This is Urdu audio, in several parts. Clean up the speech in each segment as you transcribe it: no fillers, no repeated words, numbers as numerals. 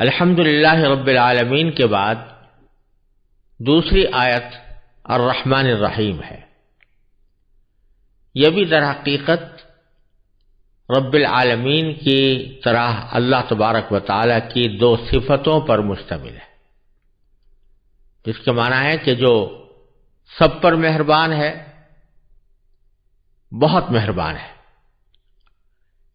الحمدللہ رب العالمین کے بعد دوسری آیت الرحمن الرحیم ہے۔ یہ بھی در حقیقت رب العالمین کی طرح اللہ تبارک و تعالی کی دو صفتوں پر مشتمل ہے، جس کے معنی ہے کہ جو سب پر مہربان ہے، بہت مہربان ہے۔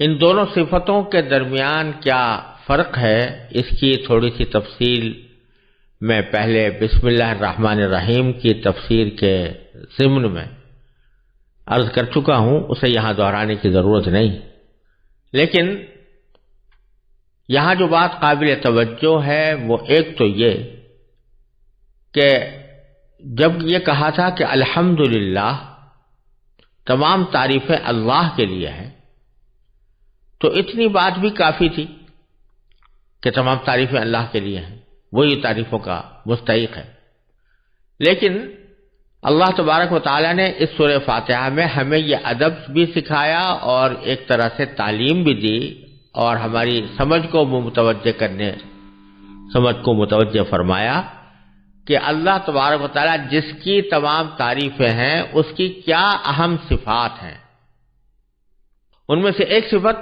ان دونوں صفتوں کے درمیان کیا فرق ہے، اس کی تھوڑی سی تفصیل میں پہلے بسم اللہ الرحمن الرحیم کی تفسیر کے ضمن میں عرض کر چکا ہوں، اسے یہاں دہرانے کی ضرورت نہیں، لیکن یہاں جو بات قابل توجہ ہے وہ ایک تو یہ کہ جب یہ کہا تھا کہ الحمدللہ تمام تعریفیں اللہ کے لیے ہیں، تو اتنی بات بھی کافی تھی کہ تمام تعریفیں اللہ کے لیے ہیں، وہی تعریفوں کا مستحق ہے۔ لیکن اللہ تبارک و تعالیٰ نے اس سورہ فاتحہ میں ہمیں یہ ادب بھی سکھایا اور ایک طرح سے تعلیم بھی دی، اور ہماری سمجھ کو متوجہ فرمایا کہ اللہ تبارک و تعالیٰ جس کی تمام تعریفیں ہیں اس کی کیا اہم صفات ہیں۔ ان میں سے ایک صفت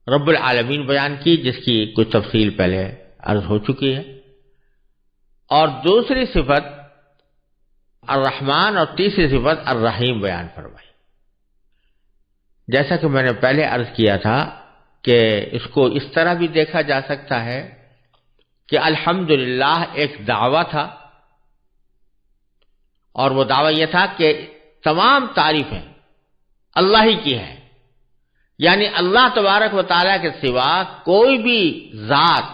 رب العالمین بیان کی، جس کی کچھ تفصیل پہلے عرض ہو چکی ہے، اور دوسری صفت الرحمن اور تیسری صفت الرحیم بیان فرمائی۔ جیسا کہ میں نے پہلے عرض کیا تھا کہ اس کو اس طرح بھی دیکھا جا سکتا ہے کہ الحمدللہ ایک دعویٰ تھا، اور وہ دعویٰ یہ تھا کہ تمام تعریفیں اللہ ہی کی ہیں، یعنی اللہ تبارک و تعالیٰ کے سوا کوئی بھی ذات،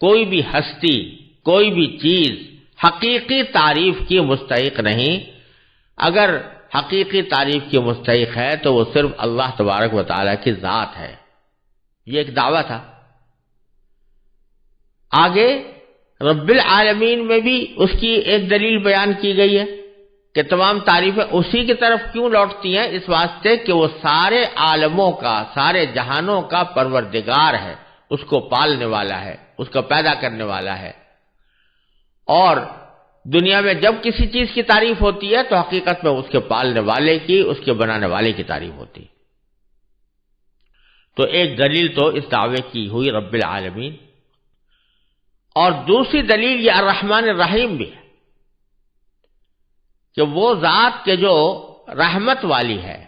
کوئی بھی ہستی، کوئی بھی چیز حقیقی تعریف کی مستحق نہیں۔ اگر حقیقی تعریف کی مستحق ہے تو وہ صرف اللہ تبارک و تعالیٰ کی ذات ہے۔ یہ ایک دعویٰ تھا۔ آگے رب العالمین میں بھی اس کی ایک دلیل بیان کی گئی ہے کہ تمام تعریفیں اسی کی طرف کیوں لوٹتی ہیں، اس واسطے کہ وہ سارے عالموں کا، سارے جہانوں کا پروردگار ہے، اس کو پالنے والا ہے، اس کو پیدا کرنے والا ہے۔ اور دنیا میں جب کسی چیز کی تعریف ہوتی ہے تو حقیقت میں اس کے پالنے والے کی، اس کے بنانے والے کی تعریف ہوتی ہے۔ تو ایک دلیل تو اس دعوے کی ہوئی رب العالمین، اور دوسری دلیل یہ الرحمن الرحیم بھی ہے کہ وہ ذات کے جو رحمت والی ہے،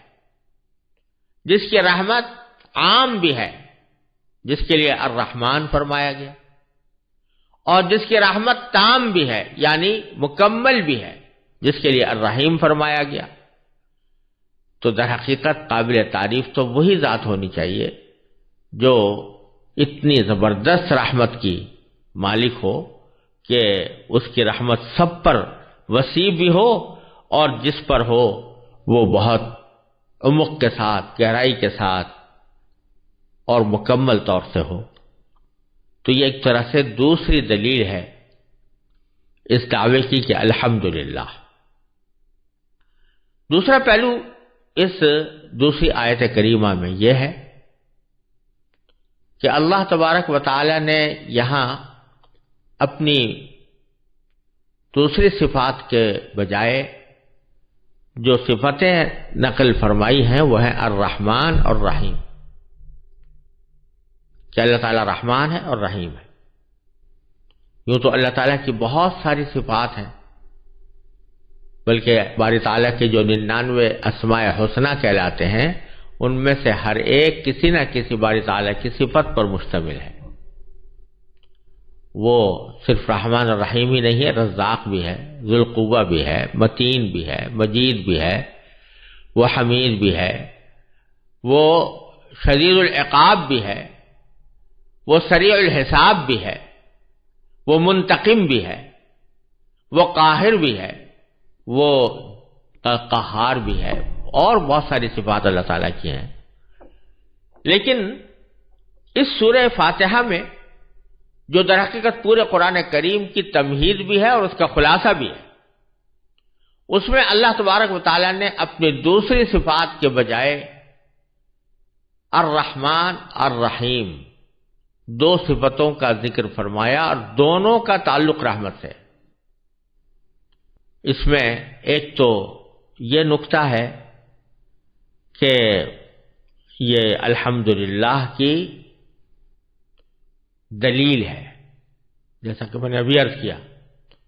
جس کی رحمت عام بھی ہے، جس کے لیے الرحمن فرمایا گیا، اور جس کی رحمت تام بھی ہے یعنی مکمل بھی ہے، جس کے لیے الرحیم فرمایا گیا۔ تو در حقیقت قابل تعریف تو وہی ذات ہونی چاہیے جو اتنی زبردست رحمت کی مالک ہو کہ اس کی رحمت سب پر وسیع بھی ہو، اور جس پر ہو وہ بہت عمق کے ساتھ، گہرائی کے ساتھ اور مکمل طور سے ہو۔ تو یہ ایک طرح سے دوسری دلیل ہے اس دعوے کی کہ الحمدللہ۔ دوسرا پہلو اس دوسری آیت کریمہ میں یہ ہے کہ اللہ تبارک و تعالی نے یہاں اپنی دوسری صفات کے بجائے جو صفتیں نقل فرمائی ہیں وہ ہیں الرحمن اور رحیم، کہ اللہ تعالیٰ رحمان ہے اور رحیم ہے۔ یوں تو اللہ تعالیٰ کی بہت ساری صفات ہیں، بلکہ باری تعالیٰ کے جو 99 اسماء حسنہ کہلاتے ہیں ان میں سے ہر ایک کسی نہ کسی باری تعالیٰ کی صفت پر مشتمل ہے۔ وہ صرف رحمان اور رحیم ہی نہیں ہے، رزاق بھی ہے، ذو القوہ بھی ہے، متین بھی ہے، مجید بھی ہے، وہ حمید بھی ہے، وہ شدید العقاب بھی ہے، وہ سریع الحساب بھی ہے، وہ منتقم بھی ہے، وہ قاہر بھی ہے، وہ قہار بھی ہے، اور بہت ساری صفات اللہ تعالیٰ کی ہیں۔ لیکن اس سورہ فاتحہ میں جو در حقیقت پورے قرآن کریم کی تمہید بھی ہے اور اس کا خلاصہ بھی ہے، اس میں اللہ تبارک و تعالیٰ نے اپنی دوسری صفات کے بجائے الرحمن الرحیم دو صفتوں کا ذکر فرمایا اور دونوں کا تعلق رحمت سے۔ اس میں ایک تو یہ نقطہ ہے کہ یہ الحمدللہ کی دلیل ہے، جیسا کہ میں نے ابھی عرض کیا،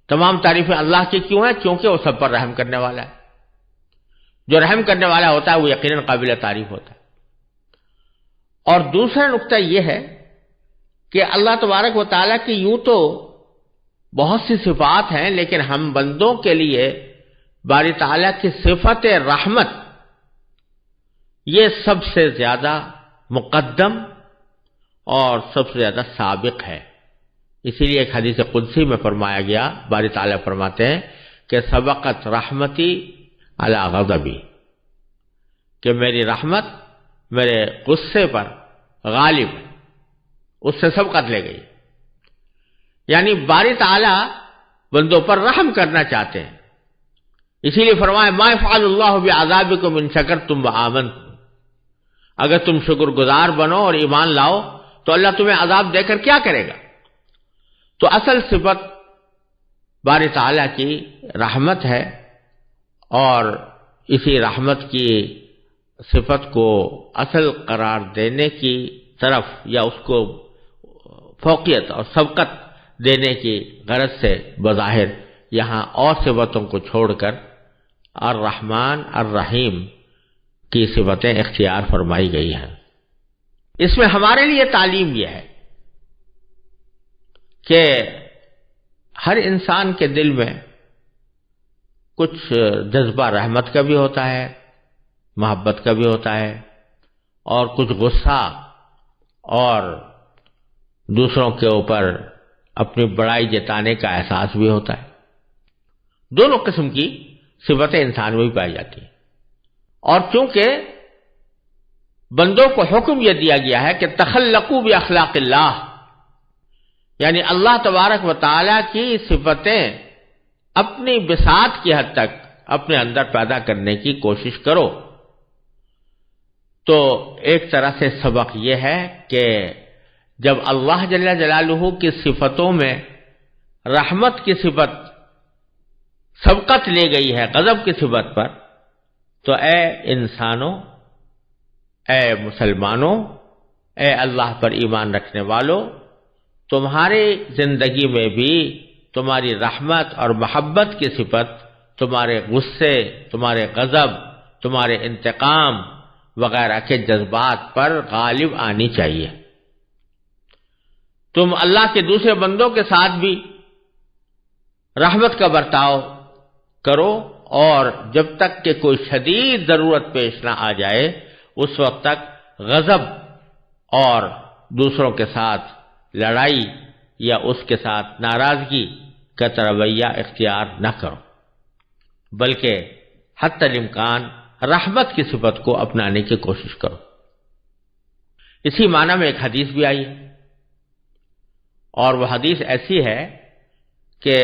تمام تعریفیں اللہ کی کیوں ہیں؟ کیونکہ وہ سب پر رحم کرنے والا ہے۔ جو رحم کرنے والا ہوتا ہے وہ یقیناً قابل تعریف ہوتا ہے۔ اور دوسرا نقطہ یہ ہے کہ اللہ تبارک و تعالیٰ کی یوں تو بہت سی صفات ہیں، لیکن ہم بندوں کے لیے باری تعالیٰ کی صفت رحمت یہ سب سے زیادہ مقدم اور سب سے زیادہ سابق ہے۔ اسی لیے ایک حدیث قدسی میں فرمایا گیا، باری تعالیٰ فرماتے ہیں کہ سبقت رحمتی علی غضبی، کہ میری رحمت میرے غصے پر غالب ہے، اس سے سبقت لے گئی۔ یعنی باری تعالیٰ بندوں پر رحم کرنا چاہتے ہیں، اسی لیے فرمایا ما یفعل اللہ بعذابکم ان شکرتم وآمنتم، اگر تم شکر گزار بنو اور ایمان لاؤ تو اللہ تمہیں عذاب دے کر کیا کرے گا؟ تو اصل صفت باری تعالیٰ کی رحمت ہے، اور اسی رحمت کی صفت کو اصل قرار دینے کی طرف یا اس کو فوقیت اور سبقت دینے کی غرض سے بظاہر یہاں اور صفتوں کو چھوڑ کر الرحمن الرحیم کی صفتیں اختیار فرمائی گئی ہیں۔ اس میں ہمارے لیے تعلیم یہ ہے کہ ہر انسان کے دل میں کچھ جذبہ رحمت کا بھی ہوتا ہے، محبت کا بھی ہوتا ہے، اور کچھ غصہ اور دوسروں کے اوپر اپنی بڑائی جتانے کا احساس بھی ہوتا ہے۔ دونوں قسم کی صفتیں انسان میں بھی پائی جاتی ہیں، اور چونکہ بندوں کو حکم یہ دیا گیا ہے کہ تخلقوا باخلاق اللہ، یعنی اللہ تبارک و تعالیٰ کی صفتیں اپنی بساط کی حد تک اپنے اندر پیدا کرنے کی کوشش کرو، تو ایک طرح سے سبق یہ ہے کہ جب اللہ جل جلالہ کی صفتوں میں رحمت کی صفت سبقت لے گئی ہے غضب کی صفت پر، تو اے انسانوں، اے مسلمانوں، اے اللہ پر ایمان رکھنے والوں، تمہاری زندگی میں بھی تمہاری رحمت اور محبت کی صفت تمہارے غصے، تمہارے غضب، تمہارے انتقام وغیرہ کے جذبات پر غالب آنی چاہیے۔ تم اللہ کے دوسرے بندوں کے ساتھ بھی رحمت کا برتاؤ کرو، اور جب تک کہ کوئی شدید ضرورت پیش نہ آ جائے اس وقت تک غضب اور دوسروں کے ساتھ لڑائی یا اس کے ساتھ ناراضگی کا رویہ اختیار نہ کرو، بلکہ حتی الامکان رحمت کی صفت کو اپنانے کی کوشش کرو۔ اسی معنی میں ایک حدیث بھی آئی ہے، اور وہ حدیث ایسی ہے کہ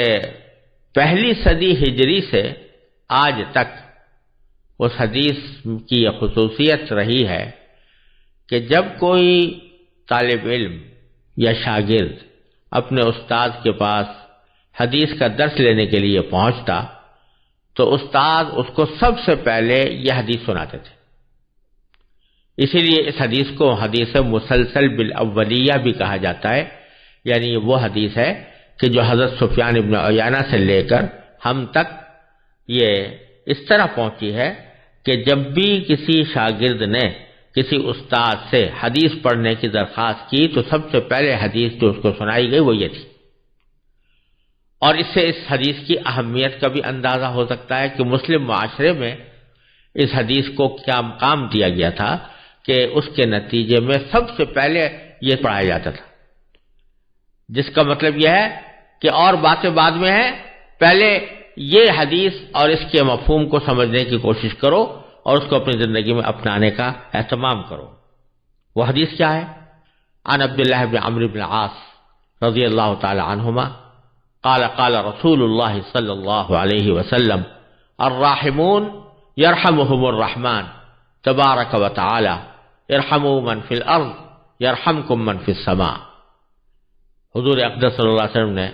پہلی صدی ہجری سے آج تک اس حدیث کی یہ خصوصیت رہی ہے کہ جب کوئی طالب علم یا شاگرد اپنے استاد کے پاس حدیث کا درس لینے کے لیے پہنچتا تو استاد اس کو سب سے پہلے یہ حدیث سناتے تھے۔ اسی لیے اس حدیث کو حدیث مسلسل بالاولیہ بھی کہا جاتا ہے، یعنی وہ حدیث ہے کہ جو حضرت سفیان ابن عیینہ سے لے کر ہم تک یہ اس طرح پہنچی ہے کہ جب بھی کسی شاگرد نے کسی استاد سے حدیث پڑھنے کی درخواست کی تو سب سے پہلے حدیث جو اس کو سنائی گئی وہ یہ تھی۔ اور اس سے اس حدیث کی اہمیت کا بھی اندازہ ہو سکتا ہے کہ مسلم معاشرے میں اس حدیث کو کیا مقام دیا گیا تھا کہ اس کے نتیجے میں سب سے پہلے یہ پڑھایا جاتا تھا، جس کا مطلب یہ ہے کہ اور باتیں بعد میں ہیں، پہلے یہ حدیث اور اس کے مفہوم کو سمجھنے کی کوشش کرو اور اس کو اپنی زندگی میں اپنانے کا اہتمام کرو۔ وہ حدیث کیا ہے؟ عن عبداللہ بن عمرو بن العاص رضی اللہ تعالی عنہما قال قال رسول اللہ صلی اللہ علیہ وسلم الراحمون یرحمهم الرحمن تبارک و تعالی ارحموا من فی الارض یرحمکم من فی السماء۔ حضور اقدس صلی اللہ علیہ وسلم نے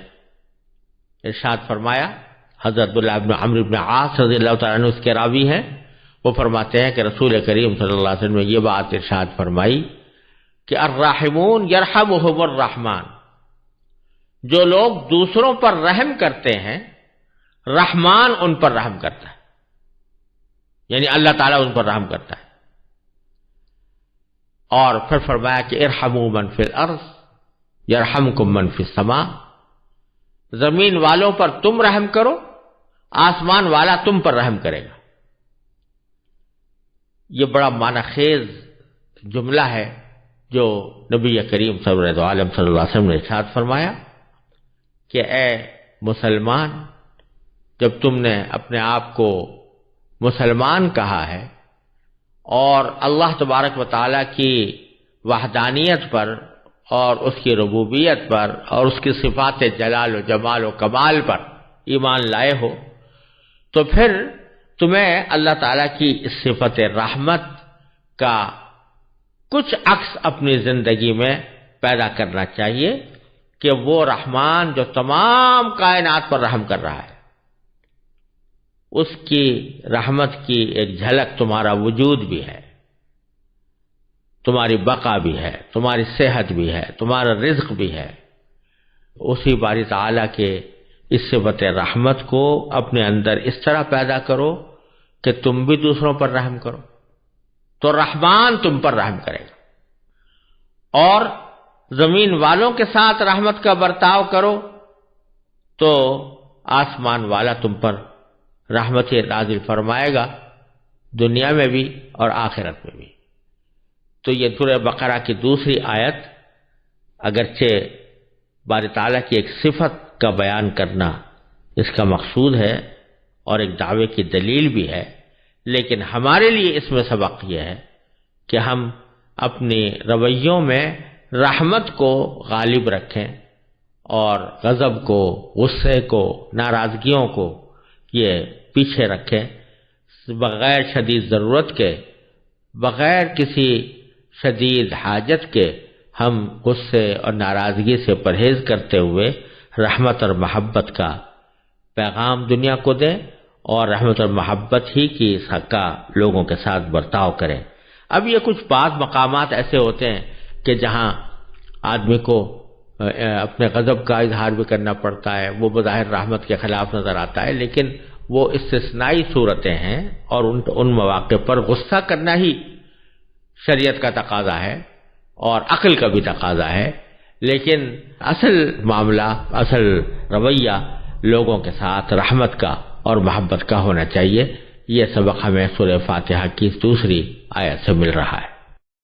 ارشاد فرمایا، حضرت عبداللہ بن عمرو بن عاص رضی اللہ تعالیٰ عنہ اس کے راوی ہیں، وہ فرماتے ہیں کہ رسول کریم صلی اللہ علیہ وسلم نے یہ بات ارشاد فرمائی کہ الراحمون یرحمہم الرحمن، جو لوگ دوسروں پر رحم کرتے ہیں رحمان ان پر رحم کرتا ہے، یعنی اللہ تعالیٰ ان پر رحم کرتا ہے۔ اور پھر فرمایا کہ ارحموا من فی الارض یرحمکم من فی السماء، زمین والوں پر تم رحم کرو، آسمان والا تم پر رحم کرے گا۔ یہ بڑا معنی خیز جملہ ہے جو نبی کریم صلی اللہ علیہ وسلم نے ارشاد فرمایا کہ اے مسلمان، جب تم نے اپنے آپ کو مسلمان کہا ہے اور اللہ تبارک و تعالیٰ کی وحدانیت پر اور اس کی ربوبیت پر اور اس کی صفات جلال و جمال و کمال پر ایمان لائے ہو، تو پھر تمہیں اللہ تعالیٰ کی اس صفت رحمت کا کچھ عکس اپنی زندگی میں پیدا کرنا چاہیے کہ وہ رحمان جو تمام کائنات پر رحم کر رہا ہے، اس کی رحمت کی ایک جھلک تمہارا وجود بھی ہے، تمہاری بقا بھی ہے، تمہاری صحت بھی ہے، تمہارا رزق بھی ہے۔ اسی باری تعالیٰ کے اس صفت رحمت کو اپنے اندر اس طرح پیدا کرو کہ تم بھی دوسروں پر رحم کرو، تو رحمان تم پر رحم کرے گا۔ اور زمین والوں کے ساتھ رحمت کا برتاؤ کرو تو آسمان والا تم پر رحمت نازل فرمائے گا، دنیا میں بھی اور آخرت میں بھی۔ تو یہ سورہ بقرہ کی دوسری آیت اگرچہ باری تعالیٰ کی ایک صفت کا بیان کرنا اس کا مقصود ہے اور ایک دعوے کی دلیل بھی ہے، لیکن ہمارے لیے اس میں سبق یہ ہے کہ ہم اپنی رویوں میں رحمت کو غالب رکھیں اور غضب کو، غصے کو، ناراضگیوں کو یہ پیچھے رکھیں، بغیر شدید ضرورت کے، بغیر کسی شدید حاجت کے ہم غصے اور ناراضگی سے پرہیز کرتے ہوئے رحمت اور محبت کا پیغام دنیا کو دیں اور رحمت اور محبت ہی کی کا لوگوں کے ساتھ برتاؤ کریں۔ اب یہ کچھ بعض مقامات ایسے ہوتے ہیں کہ جہاں آدمی کو اپنے غضب کا اظہار بھی کرنا پڑتا ہے، وہ بظاہر رحمت کے خلاف نظر آتا ہے، لیکن وہ استثنائی صورتیں ہیں اور ان مواقع پر غصہ کرنا ہی شریعت کا تقاضا ہے اور عقل کا بھی تقاضا ہے، لیکن اصل معاملہ، اصل رویہ لوگوں کے ساتھ رحمت کا اور محبت کا ہونا چاہیے۔ یہ سبق ہمیں سورہ فاتحہ کی دوسری آیت سے مل رہا ہے۔